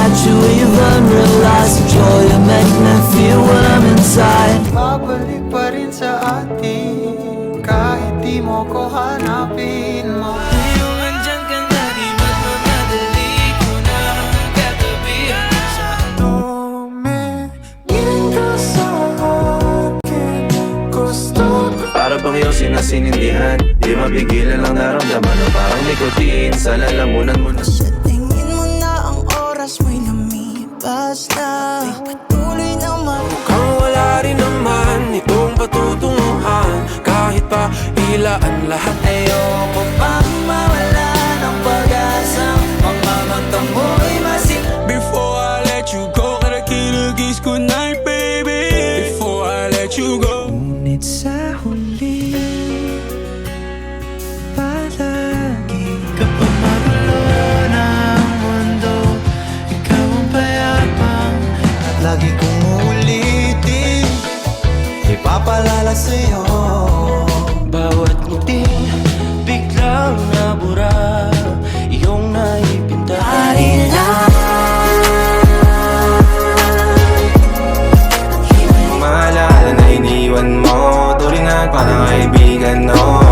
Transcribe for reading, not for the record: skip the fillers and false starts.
at you even realize the joy you make me feel when I'm inside. Babalik pa rin sa atin kahit di mo ko hanapin mo. Ngayong andyan ka na, di magmamadali ko na katabihan sa Tumingin ka sa akin, gusto ko. Para bang iyong sinasinindihan, di mapigilan lang naramdaman o parang nikotin sa lalamunan mo na. Sa tingin mo na ang oras mo'y lumipas na. Patuloy naman mukhang wala rin naman itong patutunguhan. Kahit pa ilaan lahat, Ayoko pang mawala ng pag-asa, mga mata mo'y masin. before I let you go, karakilagis ko na baby. Before I let you go, Ngunit sa huli, palagi kapag magulo ng mundo, ikaw ang payapang at lagi kong uulitin, ipapalala sa'yo. Bawat ngiting biglang nabura, iyong naipinta. Dahil Maalala na iniwan mo, turingan parang kaibigan, no.